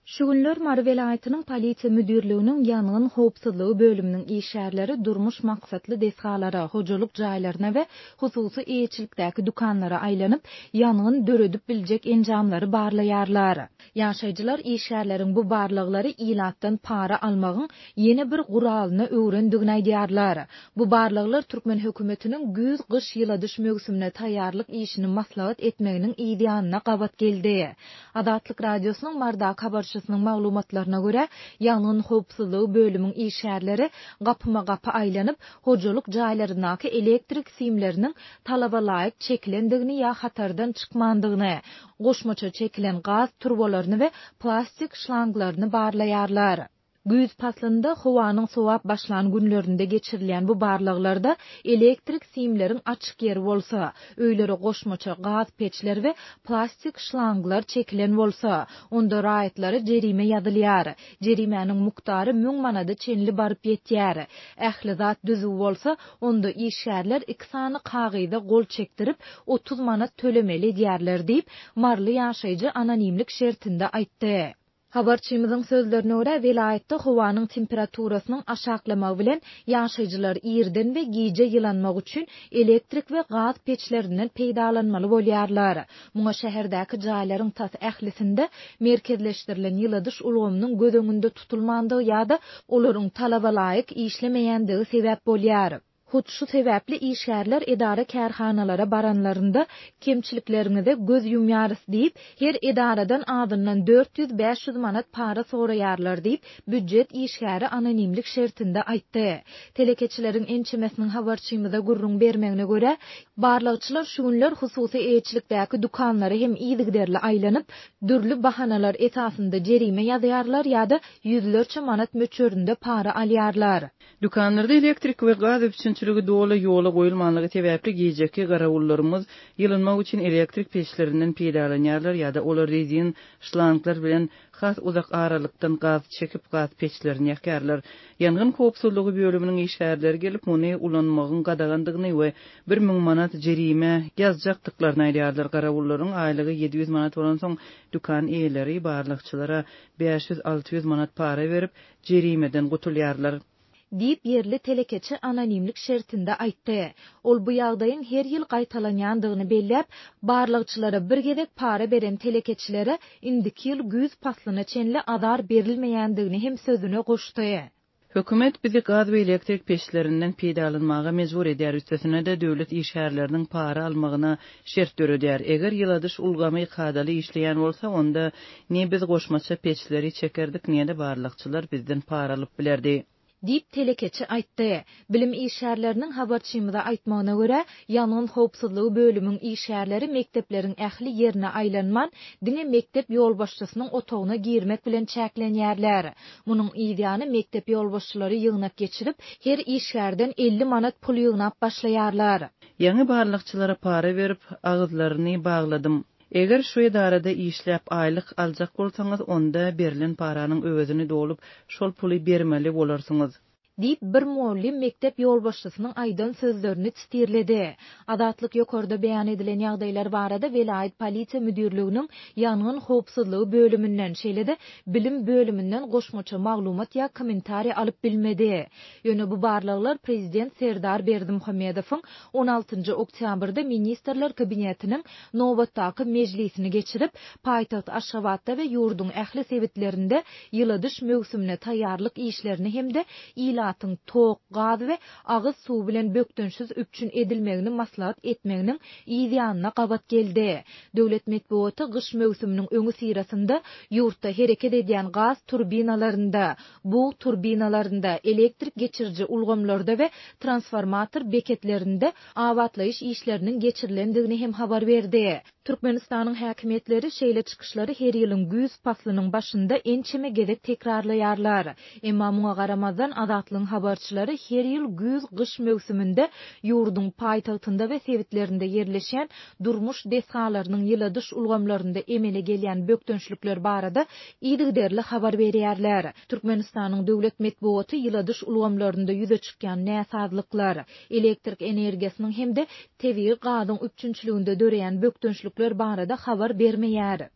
Şu günler Mar vilayatynyň polisiýa müdürlüğiniň ýanyň howpsuzlygy bölüminiň işgärleri durmuş maksatly desgalara, hojalyk jaýlaryna we hususy eýçilikdäki dukanlara aýlanyp, ýanyň döredip biljek enjamlary barlaýarlar. Ýaşaýjylar işgärleriň bu barlyklary ilatdan para almagyň ýene bir guralyny öwrendigini aýdýarlar. Bu barlyklar Türkmen hökümetiniň güz gyş ýyladyş mögsümine taýýarlyk işini maslahat etmeginiň ideýanyna gabat geldi. Adatlyk radiosynyň Marda habarçysynyň maglumatlaryna görä, ýanyň howpsuzlygy bölüminiň işgärleri gapyma-gapy aýlanyp, hojalyk jaýlaryndaky elektrik simleriniň talaba laýyk çekilendigini ýa hatardan çykmandygyny, goşmaça çekilen gaz turbolaryny we plastik şlanglaryny barlaýarlar. Güz paslynda howanyň sowap başlan günlerinde geçirilen bu barlyklarda elektrik simleriň açyk ýeri bolsa, öýlere goşmaça gaz peçler we plastik şlanglar çekilen bolsa, onda raýatlary jerime ýazylýar. Jerimeniň muktary 1000 manada çenli baryp ýetýär. Ähli zat düzü bolsa, onda işgärler 2 sany kagyda gol çekdirip 30 manat tölemeli diýerler diýip marly ýaşaýjy anonimlik şertinde aýtdy. Habarçymyzyň sözlerine görä, vilayatda howanyň temperaturasının aşaklamagy bilen ýaşaýjylar ýerden we giýje ýylanmak üçin elektrik we gaz peçlerinden peýdalanmaly bolýarlar. Muňa şäherdäki jaýlaryň tas ählisinde merkezleşdirilen ýyladyş ulgamynyň göz öňünde tutulmandygy ýa-da olaryň talaba laýyk işlemeýändigi sebäp bolýar. Şu sebäpli işgärler edara kärhanalara baranlarında kemçiliklerine göz yumýarys diýip, her edaradan adyndan 400-500 manat para soraýarlar diýip, büdjet işgäri anonimlik şertinde aýtdy. Telekeçileriň ençemesiniň habarçymyza gurrun bermegine görä, barlykçylar şu günler hususy eýçilikdäki dukanlary hem ýygyderli aýlanyp, dürli bahanalar esasında jerime ýazýarlar ýa-da yüzlerçe manat möçöründe para alýarlar. Dukanlarda elektrik we gaz üçinçiligi doly ýola goýulmanlygy sebäpli giýjeki garawullarymyz ýylanmak üçin elektrik peçlerinden peýdalanýarlar ýa-da olar rezin şlanglar bilen has uzak aralykdan gaz çekip gaz peçlerini ýakarlar. Ýanyň howpsuzlygy bölüminiň işgärleri gelip muny ulanmagyň gadagandygyny we 1000 manat jerime ýazjakdyklaryny aýdýarlar. Garawullaryň aýlygy 700 manat bolan soň dukan eýleri barlykçylara 500-600 manat para berip jerimeden gutulýarlar diýip yerli telekeçi anonimlik şertinde aýtdy. Ol bu ýagdaýyň her ýyl gaýtalanýandygyny belläp, barlykçylara bir gezek para beren telekeçilere indiki ýyl güz paslyna çenli adar berilmeýändigini hem sözüne goşdy. Hökümet bizi gaz we elektrik peçlerinden peýdalanmaga mejbur edýär. Üstesine de döwlet işgärleriniň para almagyna şert döredýär. Eger ýyladyş ulgamy kadaly işleýän bolsa, onda ne biz goşmaça peçleri çekerdik, ne de barlykçylar bizden para alyp bilerdi diýip telekeçi aýtdy. Bilim işgärleriniň habarçymyza aýtmagyna görä, ýanyň howpsuzlygy bölüminiň işgärleri mektepleriň ähli ýerine aýlanman, diňe mektep ýolbaşçysynyň otagyna girmek bilen çäklenýärler. Munyň ideýany mektep ýolbaşçylary ýygnap geçirip, her işgärden 50 manat pul ýygnap başlaýarlar. Ýani barlykçylara para berip agyzlaryny bagladym. Eger şu edarada işläp aýlyk aljak bolsaňyz, onda berilen paranyň öwezini dolup şol puly bermeli bolarsyňyz diýip bir muallim mektep ýolbaşçysynyň aýdan sözlerini tistirledi. Adatlyk ýokarda beýan edilen ýagdaýlar barada vilayat polisiýa müdürlüğiniň ýanyň howpsuzlygy bölüminden şeýlede bilim bölüminden goşmaça maglumat ýa kommentari alyp bilmedi. Ýöne bu barlyklar prezident Serdar Berdimuhammedowyň 16 oktýabrda ministrler kabinetiniň nowbatdaky mejlisini geçirip, paýtaxt Aşgabatda we ýurdun ähli sebitlerinde ýyladyş mögsümine taýýarlyk işlerini hemde ýylatyň tok, gaz we agyz suw bilen bökdünsiz üpçün edilmegini maslahat etmeginiň ideýanyna gabat geldi. Döwlet medeniýeti gyş mögsüminiň öňü sirasynda ýurtda hereket edýän gaz turbinalarynda, bu turbinalarynda elektrik geçiriji ulgamlarda we transformator beketlerinde awatlaýyş işleriniň geçirilendigini hem habar berdi. Türkmenistanyň häkimetleri şeýle çykyşlary her ýylyň güz paslynyň başynda ençeme gezek tekrarlaýarlar. Emma muňa garamazdan adatlyň habarçylary her ýyl güz gyş mögsüminde ýurdun paýtagtynda we sebitlerinde ýerleşen durmuş desgalarynyň ýyladyş ulgamlarynda emele gelýän bökdünçlikler barada ýygyderli habar berýärler. Türkmenistanyň döwlet medeniýeti ýyladyş ulgamlarynda ýüze çykýan näsazlyklar, elektrik energiýasynyň hemde tebii gazyň üçinçiliginde döreýän bökdünçlikler barada habar bermeýär.